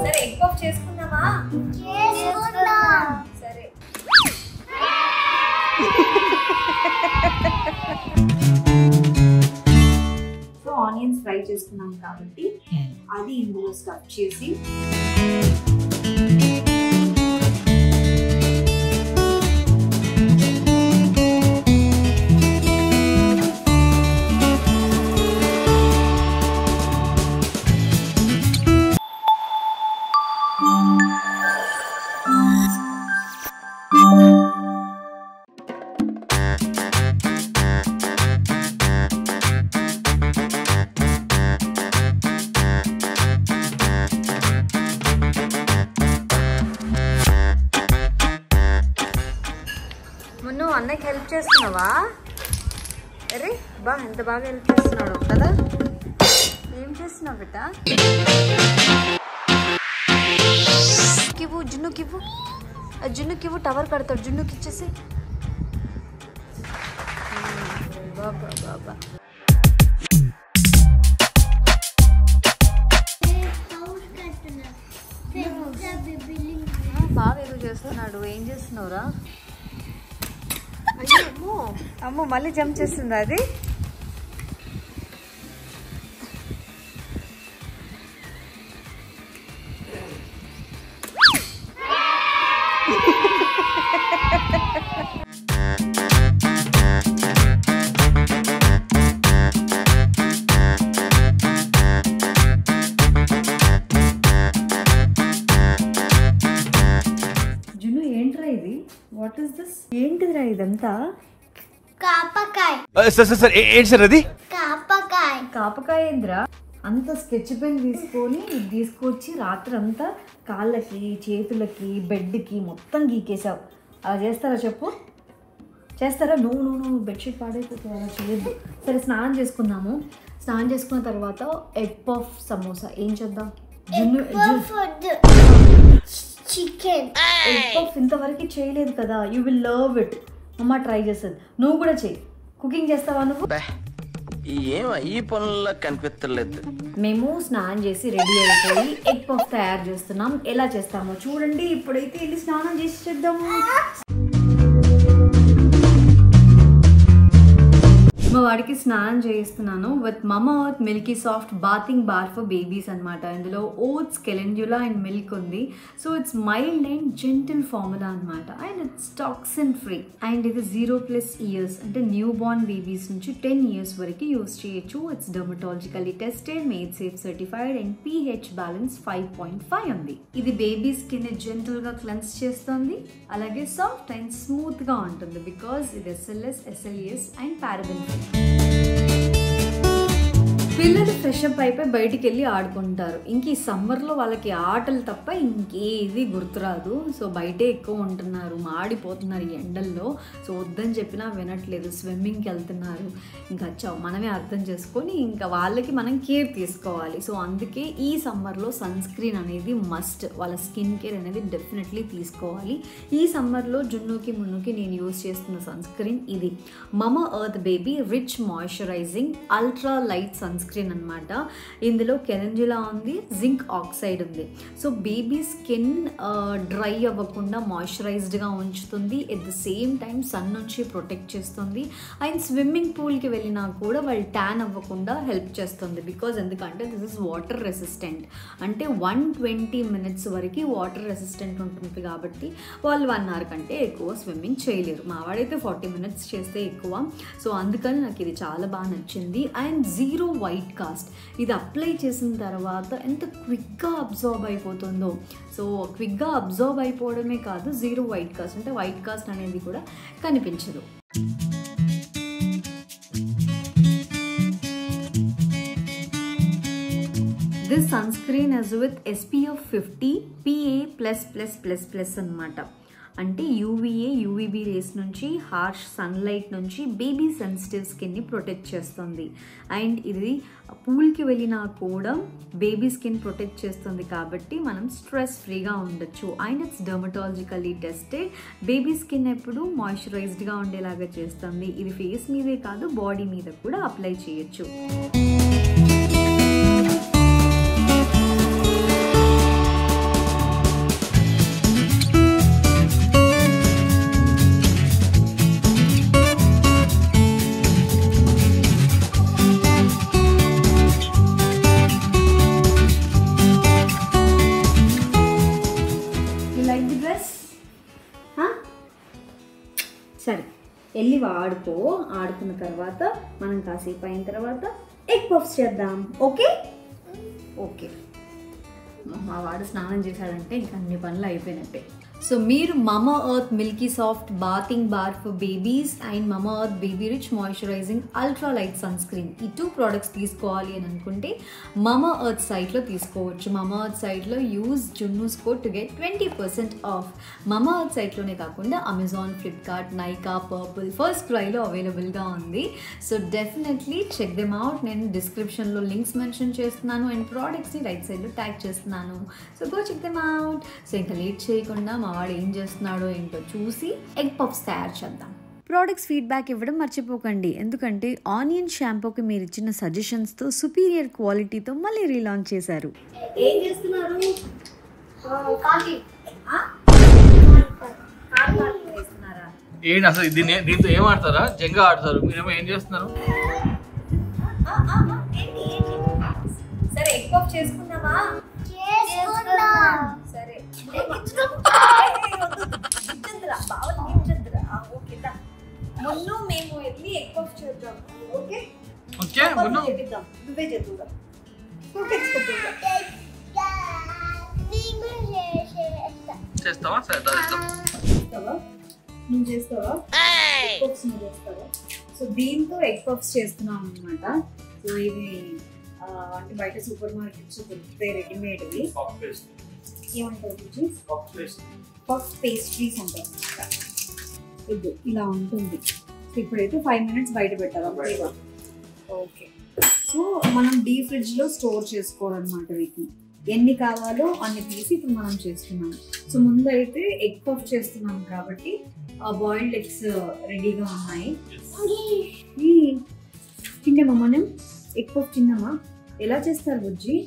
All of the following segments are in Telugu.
సరే ఎగ్ పఫ్ చేసుకుందామా? సరే సో ఆనియన్స్ ఫ్రై చేసుకున్నాం కాబట్టి అది ఇందులో స్టఫ్ చేసి అన్నకి హెల్ప్ చేస్తున్నావా? అరే బా ఎంత బాగా హెల్ప్ చేస్తున్నాడు కదా. ఏం చేస్తున్నావు బిడ్డ? కివ్వు జున్నుకివ్వు, జున్నుకివ్వు, టవర్ కడతాడు. జున్నుకి ఇచ్చేసి బాబా బాబా బాగా ఏదో చేస్తున్నాడు. ఏం చేస్తున్నావురా? అమ్మో మళ్ళీ జంప్ చేస్తుంది అది. జున్ను ఏంట్రా ఇది? What is this? ఏంటిదిరా ఇదంతా? కాపకాయ. కాపకాయ ఏంద్రా? అంత స్కెచ్ పెన్ తీసుకొని తీసుకొచ్చి రాత్రి అంతా కాళ్ళకి చేతులకి బెడ్కి మొత్తం గీకేసావు. అలా చేస్తారా చెప్పు? చేస్తారా? నువ్వు బెడ్షీట్ పాడైపోతుంది. అలా చేయొద్దు. సరే స్నానం చేసుకుందాము. స్నానం చేసుకున్న తర్వాత ఎగ్ పఫ్ సమోసా ఏం చేద్దాం? చికెన్ ఎగ్ పఫ్ ఇంతవరకు చేయలేదు కదా. You will love it. అమ్మ ట్రై చేస్తుంది. నువ్వు కూడా చెయ్యి. కుకింగ్ చేస్తావా నువ్వు? ఈ పనుల్లో కనిపించలేదు. మేము స్నానం చేసి రెడీ అయిపోయి ఎగ్ పఫ్ తయారు చేస్తున్నాం. ఎలా చేస్తామో చూడండి. ఇప్పుడైతే వెళ్ళి స్నానం చేసి చేద్దాము. మా వాడికి స్నానం చేయిస్తున్నాను with Mamaearth milky soft bathing bar for babies అనమాట. ఇందులో ఓట్స్, కెలెండ్యులా అండ్ మిల్క్ ఉంది. So it's mild and gentle formula అనమాట. And it's toxin free. And ఇది 0+ ఇయర్స్ అంటే న్యూ బార్న్ బేబీస్ నుంచి 10 ఇయర్స్ వరకు యూస్ చేయొచ్చు. It's dermatologically tested, made safe certified and pH balance 5.5 ఉంది. ఇది బేబీ స్కిన్ జెంటిల్ గా క్లెన్స్ చేస్తుంది. అలాగే సాఫ్ట్ అండ్ స్మూత్ గా ఉంటుంది బికాస్ ఇది SLS, SLES and paraben free. పిల్లలు ఫ్రెష్ అప్ అయిపోయి బయటికి వెళ్ళి ఆడుకుంటారు. ఇంక ఈ సమ్మర్లో వాళ్ళకి ఆటలు తప్ప ఇంకేది గుర్తురాదు. సో బయటే ఎక్కువ ఉంటున్నారు, మాడిపోతున్నారు ఈ ఎండల్లో. సో వద్దని చెప్పినా వినట్లేదు, స్విమ్మింగ్కి వెళ్తున్నారు. ఇంకా మనమే అర్థం చేసుకొని ఇంకా వాళ్ళకి మనం కేర్ తీసుకోవాలి. సో అందుకే ఈ సమ్మర్లో సన్ స్క్రీన్ అనేది మస్ట్. వాళ్ళ స్కిన్ కేర్ అనేది డెఫినెట్లీ తీసుకోవాలి. ఈ సమ్మర్లో జున్నుకి మున్నుకి నేను యూజ్ చేస్తున్న సన్ స్క్రీన్ ఇది Mamaearth baby rich moisturizing ultra light sunscreen అనమాట. ఇందులో కెలెండ్యులా ఉంది, జింక్ ఆక్సైడ్ ఉంది. సో బేబీ స్కిన్ డ్రై అవ్వకుండా మాయిశ్చరైజ్డ్గా ఉంచుతుంది. At the same time sun నుంచి ప్రొటెక్ట్ చేస్తుంది. అండ్ స్విమ్మింగ్ పూల్కి వెళ్ళినా కూడా వాళ్ళు ట్యాన్ అవ్వకుండా హెల్ప్ చేస్తుంది. బికాజ్ ఎందుకంటే దిస్ ఇస్ వాటర్ రెసిస్టెంట్. అంటే 120 minutes వరకు వాటర్ రెసిస్టెంట్ ఉంటుంది కాబట్టి వాళ్ళు 1 hour కంటే ఎక్కువ స్విమ్మింగ్ చేయలేరు. మావాడైతే 40 minutes చేస్తే ఎక్కువ. సో అందుకని నాకు ఇది చాలా బాగా నచ్చింది. And 0 white cost. ఇది అప్లై చేసిన తర్వాత ఎంత క్విక్గా అబ్జార్బ్ అయిపోతుందో. సో క్విక్గా అబ్జార్బ్ అయిపోవడమే కాదు, 0 వైట్ కాస్ట్ అంటే వైట్ కాస్ట్ అనేది కూడా కనిపించదు. This sunscreen is with SPF 50 PA++++ అనమాట. అంటే UVA, UVB రేస్ నుంచి, హార్ష్ సన్లైట్ నుంచి బేబీ సెన్సిటివ్ స్కిన్ని ప్రొటెక్ట్ చేస్తుంది. అండ్ ఇది పూల్కి వెళ్ళినా కూడా బేబీ స్కిన్ ప్రొటెక్ట్ చేస్తుంది కాబట్టి మనం స్ట్రెస్ ఫ్రీగా ఉండొచ్చు. And it's dermatologically tested. Baby skin ఎప్పుడు మాయిశ్చరైజ్డ్గా ఉండేలాగా చేస్తుంది. ఇది ఫేస్ మీదే కాదు బాడీ మీద కూడా అప్లై చేయొచ్చు. వెళ్ళి ఆడుకున్న తర్వాత మనం కాసేపు అయిన తర్వాత ఎగ్ పఫ్స్ చేద్దాం. Okay okay. మా వాడు స్నానం చేశాడంటే ఇంకా అన్ని పనులు అయిపోయినట్టే. సో మీరు Mamaearth milky soft bathing bar for babies and Mamaearth baby rich moisturizing ultra light sunscreen ఈ 2 ప్రోడక్ట్స్ తీసుకోవాలి అని అనుకుంటే మమా ఎర్త్ సైట్లో తీసుకోవచ్చు. మమా ఎర్త్ సైట్లో use Junnu's code to get 20% off. Mamaearth సైట్లోనే కాకుండా అమెజాన్, ఫ్లిప్కార్ట్, నైకా, పర్పుల్, ఫస్ట్ క్రైలో అవైలబుల్గా ఉంది. So definitely check them out. నేను డిస్క్రిప్షన్లో లింక్స్ మెన్షన్ చేస్తున్నాను అండ్ ప్రోడక్ట్స్ని రైట్ సైడ్లో ట్యాగ్ చేస్తున్నాను. So go check them out. So ఇంకా లేట్ చేయకుండా మా వాడు ఏం చేస్తున్నాడో ఏంటో చూసి ఎగ్ పఫ్స్ తయారు చేద్దాం. ప్రోడక్ట్స్ ఫీడ్బ్యాక్ ఇవ్వడం మర్చిపోకండి, ఎందుకంటే ఆనియన్ షాంపూకి మీరు ఇచ్చిన సజెషన్స్తో సుపీరియర్ క్వాలిటీతో మళ్ళీ రీలాంచ్ చేశారు. ఏం చేస్తున్నారు? ఏంటి అసలు దీంతో ఏం ఆడతారా? జంగా ఆడతారు, మీరేమో ఏం చేస్తున్నారు? సరే ఎగ్ పఫ్ చేసుకుందామా? సరే ముందు మేము వెళ్ళి ఎగ్ పఫ్ చేద్దాం. ఓకే ఓకే ముందు నువ్వే చేద్దాం. చేస్తావా? సరే నువ్వు చేస్తావా? ఎగ్ పఫ్స్ నువ్వు చేస్తావా? సో దీంతో ఎగ్ పఫ్స్ చేస్తున్నాం అనమాట. సో ఇది అంటే బయట సూపర్ మార్కెట్స్ దొరుకుతాయి రెడీమేడ్వి. ఏమంటారు? పఫ్ పేస్ట్రీస్ అంటారు. ఇది ఇలా ఉంటుంది. సో ఇప్పుడైతే 5 minutes బయట పెట్టాలి అంతేగా. ఓకే. సో మనం డీప్ ఫ్రిడ్జ్లో స్టోర్ చేసుకోవాలన్నమాట. వీటిని ఎన్ని కావాలో అన్ని తీసి ఇప్పుడు మనం చేస్తున్నాం. సో ముందు అయితే ఎగ్ పఫ్ చేస్తున్నాం కాబట్టి బాయిల్డ్ ఎగ్స్ రెడీగా ఉన్నాయి. తింటామా మనం? ఎగ్ పఫ్ తిన్నామా? ఎలా చేస్తారు బుజ్జి?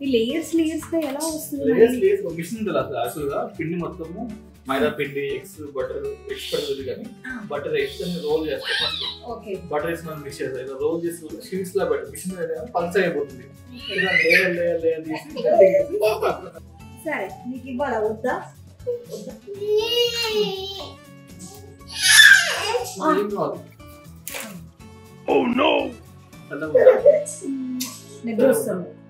ఈ లేయర్స్ గా ఎలా వస్తుంది? పిండి మొత్తము మైదా పిండి, ఎగ్స్, బటర్, ఎగ్స్ పడుతుంది కానీ బటర్ ఎగ్స్ అని రోల్ చేస్తాం ఫస్ట్. ఓకే. బటర్ వేసి మనం మిక్స్ చేస్తాం. ఇలా రోల్ చేసి షీట్స్ లా పెట్టి మిషన్ పల్స్ అయిపోతుంది. ఇలా లేయర్ లేయర్ లేయర్ తీసి సరే నీకు ఇవ్వాలా వద్దా?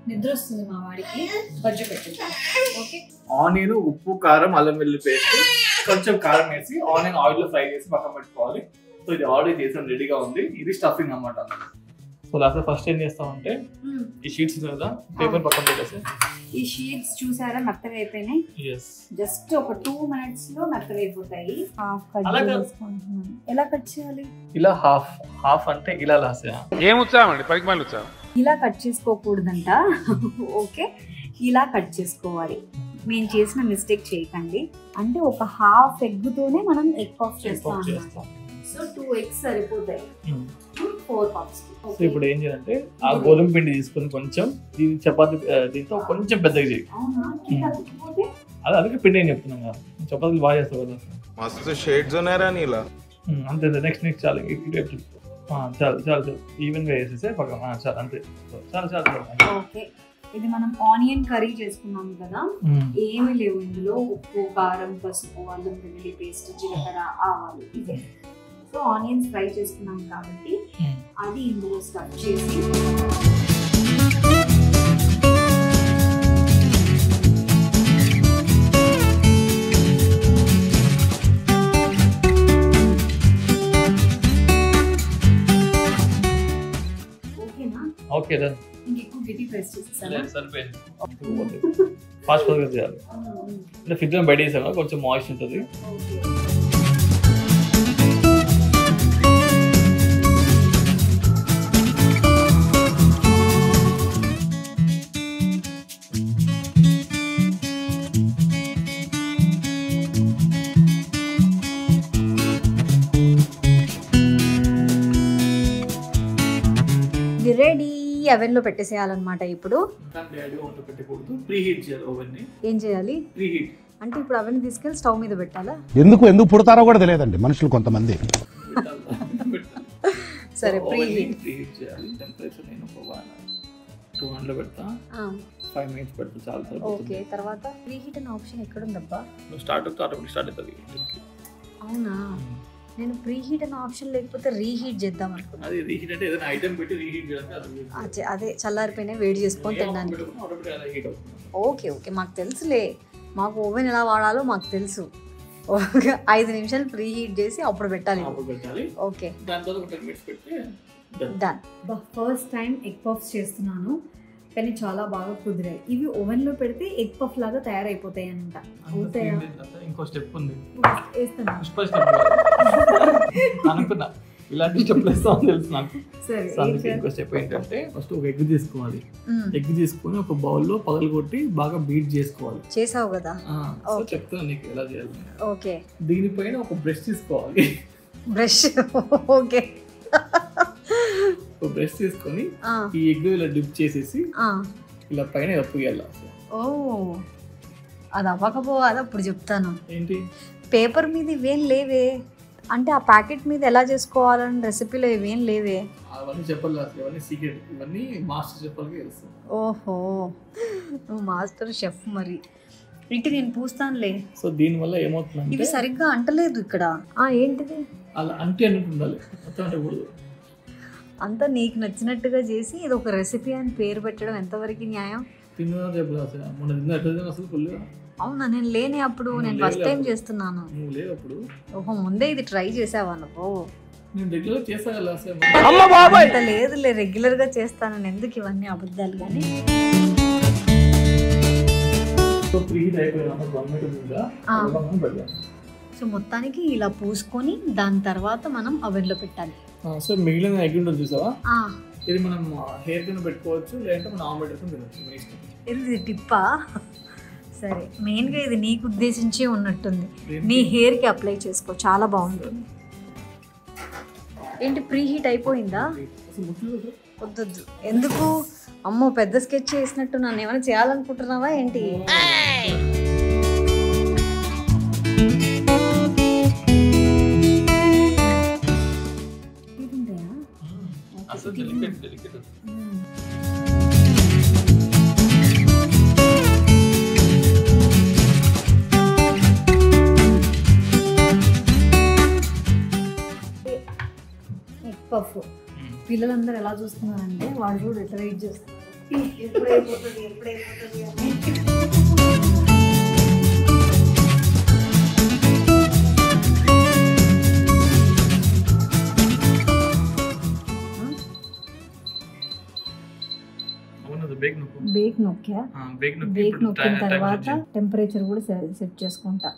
నిద్ర వస్తుంది మా వాడికి. బజ్జి పెట్టండి. ఓకే. ఆనియన్, ఉప్పు, కారం, అల్లం వెల్లుల్లి పేస్ట్, కొంచెం కారం వేసి ఆనియన్ ఆయిల్ లో ఫ్రై చేసి పక్కన పెట్టుకోవాలి. సో ఇది ఆల్రెడీ చేసాం, రెడీగా ఉంది. ఇది స్టఫింగ్ అన్నమాట. సో లాస్ట్ ఫస్ట్ ఏం చేస్తామంటే ఈ షీట్స్ కదా పేపర్ పక్కన పెట్టేసి ఈ షీట్స్ చూసారా మెత్తగా అయిపోయినాయి. జస్ట్ ఒక 2 minutes లో మెత్తగా అయిపోతాయి. ఎలా కట్ చేయాలి? ఇలా హాఫ్ అంటే ఇలా లాసా ఏం ఉత్సాహం అండి, పైకి మళ్ళీ ఉత్సాహం. ఇలా కట్ చేసుకోకూడదంట. ఓకే, ఇలా కట్ చేసుకోవాలి. మేము చేసిన మిస్టేక్ చేయకండి. అంటే ఒక హాఫ్ ఎగ్ తోనే మనం ఎగ్ పఫ్ చేస్తాం. సో 2 eggs సరిపోతాయి. 4 puffs. సో ఇప్పుడు ఏం చేయాలంటే ఆ గోధుమ పిండి తీసుకొని కొంచెం దీని చపాతి దీంతో కొంచెం పెద్దగా చేయి. అదే అందుకే పిండి ఏం చెప్తున్నాం కదా, చపాతీలు బాగా చేస్తావు కదా. మస్తు షేడ్స్ ఉన్నారా నీలా. అంతే నెక్స్ట్ చాలు. చాలు ఈవెన్ గా వేసేసే పక్కన చాలు. అంతే చాలు. ఓకే. ఇది మనం ఆనియన్ కర్రీ చేసుకున్నాం కదా, ఏమీ లేవు ఇందులో. ఉప్పు, కారం, పసుపు, అల్లం వెల్లుల్లి పేస్ట్, జీలకర్ర, ఆవాలు ఇదే. సో ఆనియన్స్ ఫ్రై చేసుకున్నాం కాబట్టి అది ఇందులో స్టఫ్ చేసి ఓకేనా? Okay done. ఇంకెక్కువ గట్టి ప్రెస్ చేస్తాను. సరిపోయింది. ఫాస్ట్ గా చేయాలి. అంటే ఫ్రిడ్జ్ లో బయట వేసాము, కొంచెం మాయిస్ట్ ఉంటుంది. రెడీ. అవెన్ లో పెట్టేసేయాలన్నమాట. ఇప్పుడు ఏం చేయాలి అంటే ఇప్పుడు అవెన్ తీసుకెళ్ళి స్టవ్ మీద పెట్టాలా? ఎందుకు పుడతారో కూడా తెలియదండి మనుషులు కొంతమంది. సరే ప్రీ హీట్ చేయాలి. టెంపరేచర్ నేను 200 పెడతా. 5 minutes పెడతా చాలు. ఓకే. తర్వాత ప్రీ హీట్ అనే ఆప్షన్ ఎక్కడ ఉందబ్బా? స్టార్ట్ అవుతుంది. అవునా? నేను ప్రీ హీట్ అనే ఆప్షన్ లేకపోతే రీహీట్ చేద్దాం అనుకున్నాను. అది రీహీట్ అంటే ఏదైనా ఐటమ్ పెట్టి రీహీట్ చేయడానికి అది అదే చల్లారిపోయినా వేడి చేసుకొని తినడానికి. హీట్ అవుతుంది. ఓకే మాకు తెలుసులే, మాకు ఓవెన్ ఎలా వాడాలో మాకు తెలుసు. 5 నిమిషాలు ప్రీ హీట్ చేసి అప్పుడు పెట్టాలి. ఓకే దాని తర్వాత 10 మినిట్స్ పెడితే done. First time egg puffs చేస్తున్నాను, కానీ చాలా బాగా కుదిరాయి. ఇవి ఓవెన్లో పెడితే ఎగ్ పఫ్ లాగా తయారైపోతాయి అంట. అవుతాయా? ఇంకో స్టెప్ ఉంది, వేస్తాను. పుష్ప స్టెప్ అనుకున్నా. ఇలాంటి స్టెప్ వేస్తామని తెలుసు నాకు. సరే ఇంకో స్టెప్ ఏంటంటే ఫస్ట్ ఒక ఎగ్ తీసుకోవాలి. ఎగ్ తీసుకొని ఒక బౌల్లో పగలగొట్టి బాగా బీట్ చేసుకోవాలి. చేసావు కదా? చెప్తాను నీకు ఎలా చేయాలి. ఓకే. దీనిపైన ఒక బ్రష్ తీసుకోవాలి. Brush okay. ఒక బ్రష్ తీసుకొని ఈ ఎగ్ ఇలా డిప్ చేసేసి ఇలా పైన ఇలా పూయాలి. ఓ అది అవ్వకపోవాలి, అప్పుడు చెప్తాను. ఏంటి పేపర్ మీద ఇవేం లేవే, అంటే ఆ ప్యాకెట్ మీద ఎలా చేసుకోవాలని రెసిపీలో ఇవేం లేవే. అవన్నీ చెప్పాలి, ఇవన్నీ సీక్రెట్, ఇవన్నీ మాస్టర్ చెప్పాలి తెలుసు. ఓహో నువ్వు మాస్టర్ షెఫ్. మరి ఇటు నేను పూస్తానులే. సో దీనివల్ల ఏమవుతుందంటే ఇవి సరిగ్గా అంటలేదు ఇక్కడ. ఏంటిది అలా అంటే అన్నట్టు ఉండాలి, మొత్తం అంటకూడదు. అంతా నీకు నచ్చినట్టుగా చేసి ఇది ఒక రెసిపీ అని పేరు పెట్టడం ఎంతవరకు న్యాయం? తిన్నా చెప్పలేదు అసలు. మొన్న తిన్నా ఎట్లా అసలు ఫుల్గా. అవునా? నేను లేనే అప్పుడు, నేను ఫస్ట్ టైం చేస్తున్నాను. నువ్వు లేదు అప్పుడు. ఓహో ముందే ఇది ట్రై చేసావా నువ్వు? నేను రెగ్యులర్ చేస్తా కదా అసలు. అంత లేదులే, రెగ్యులర్గా చేస్తాను. ఎందుకు ఇవన్నీ అబద్ధాలు? కానీ సో మొత్తానికి ఇలా పూసుకొని దాని తర్వాత మనం ఓవెన్లో పెట్టాలి. సో మిగిలిన ఎగ్ ఉంటుంది చూసావా, ఇది మనం హెయిర్ కింద పెట్టుకోవచ్చు, లేదంటే మనం ఆమ్లెట్ వేసుకొని తినచ్చు. ఇది టిప్పా? సరే, మెయిన్గా ఇది నీకు ఉద్దేశించి ఉన్నట్టుంది. నీ హెయిర్కి అప్లై చేసుకో, చాలా బాగుంటుంది. ఏంటి ప్రీ హీట్ అయిపోయిందా? వద్దొద్దు. ఎందుకు? అమ్మో పెద్ద స్కెచ్ చేసినట్టు నన్ను ఏమైనా చేయాలనుకుంటున్నావా ఏంటి? పఫ్ పిల్లలందరూ ఎలా చూస్తున్నారంటే వాడు కూడా ఎట్లా వెయిట్ చేస్తున్నారు, ఎప్పుడైపోతుంది ఎప్పుడైపోతుంది అని. బేక్ నొక్కిన తర్వాత టెంపరేచర్ కూడా సెట్ చేసుకుంటా,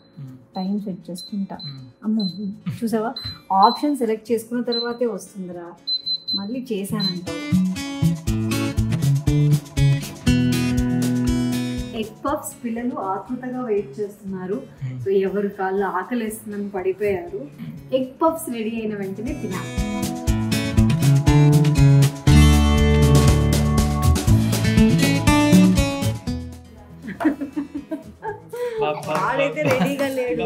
టైం సెట్ చేసుకుంటా. అమ్మో చూసావా, ఆప్షన్ సెలెక్ట్ చేసుకున్న తర్వాతే వస్తుందిరా. మళ్ళీ చేశానంట. ఎగ్ పఫ్స్ పిల్లలు ఆతృతగా వెయిట్ చేస్తున్నారు. సో ఎవరు కాళ్ళు ఆకలేస్తుందని పడిపోయారు. ఎగ్ పఫ్స్ రెడీ అయిన వెంటనే తినాలి. ఆడైతే రెడీగా లేడు.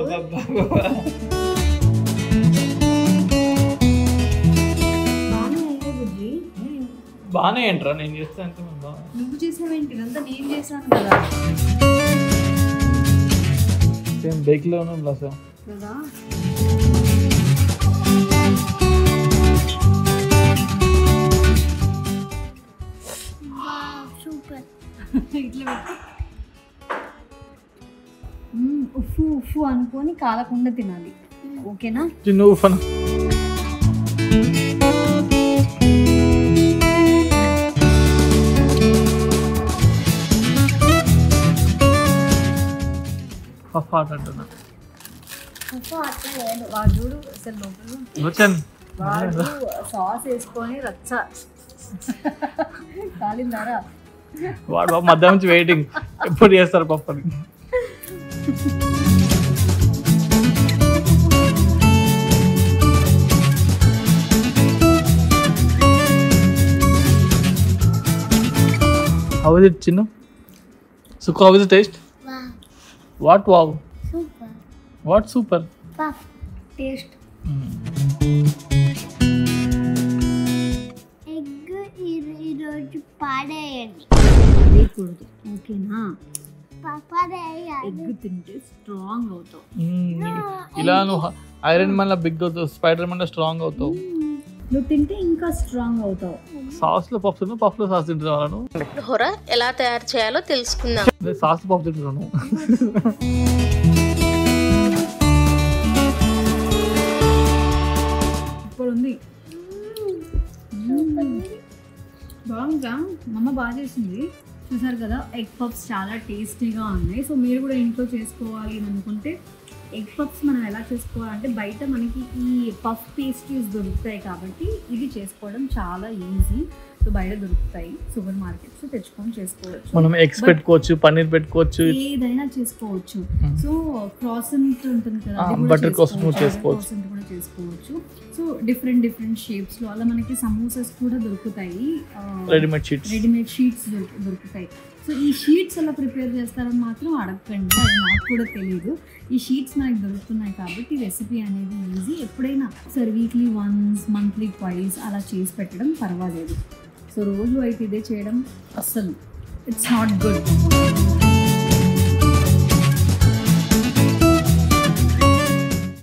బాగానే ఏంట్రా నేను చేస్తాను. నువ్వు చేసావేంటి? ఇదంతా నేను చేశాను కదా. సేమ్ బేక్ లో ఉన్నాం కదా. ఇట్లా ఉఫ్ఫు ఉఫ్ఫు అనుకొని కాలకుండా తినాలి. ఓకేనా? చిన్న ఉఫ్ఫన వాడు చూడు అసలు లోపల వాడు సాస్ వేసుకొని రచ్చ కాలిందారా. వాడు మధ్య నుంచి వెయిటింగ్ ఎప్పుడు చేస్తారు పప్పని. How is it, Chinnu? Sukha, how is the taste? Wow. What wow? Super. What super? Puff. Taste. Egg ఈరోజు పాడేయండి. వేయకూడదు. ఓకేనా? పాడేయాలి. ఎగ్ తింటే స్ట్రాంగ్ అవుతావు. ఇలా నువ్వు ఐరన్ మ్యాన్ లా బిగ్ అవుతావు, స్పైడర్ మ్యాన్ లా స్ట్రాంగ్ అవుతావు. నువ్వు తింటే ఇంకా స్ట్రాంగ్ అవుతావు. సాస్ లో పఫ్స్ పఫ్ లో సాస్ తింటున్నాను. పులిహోర ఎలా తయారు చేయాలో తెలుసుకుందాం. సాస్ పఫ్ తింటున్నాను. సూపర్ ఉంది. బాగుందా? మమ్మ బాగా చేసింది. చూసారు కదా, ఎగ్ పఫ్స్ చాలా టేస్టీగా ఉన్నాయి. సో మీరు కూడా ఇంట్లో చేసుకోవాలి అని అనుకుంటే ఎగ్ పఫ్స్ మనం ఎలా చేసుకోవాలంటే బయట మనకి ఈ పఫ్ పేస్ట్రీస్ దొరుకుతాయి కాబట్టి ఇది చేసుకోవడం చాలా ఈజీ. సో బయట దొరుకుతాయి సూపర్ మార్కెట్స్, తెచ్చుకొని చేసుకోవచ్చు. మనం ఎగ్స్ పెట్టుకోవచ్చు, పన్నీర్ పెట్టుకోవచ్చు, ఏదైనా చేసుకోవచ్చు. సో క్రాసెంట్ ఉంటుంది కదా, బటర్ క్రాసెంట్ కూడా చేసుకోవచ్చు. సో డిఫరెంట్ షేప్స్ లో అలా మనకి సమోసాస్ కూడా దొరుకుతాయి, రెడీమేడ్ షీట్స్ దొరుకుతాయి. సో ఈ షీట్స్ ఎలా ప్రిపేర్ చేస్తారని మాత్రం అడగండి, అది నాకు కూడా తెలియదు. ఈ షీట్స్ మనకి దొరుకుతున్నాయి కాబట్టి రెసిపీ అనేది ఈజీ. ఎప్పుడైనా సరే వీక్లీ వన్స్, మంత్లీ ట్వైస్ అలా చేసి పెట్టడం పర్వాలేదు. సో రోజు అయితే ఇదే చేయడం అస్సలు ఇట్స్ నాట్ గుడ్.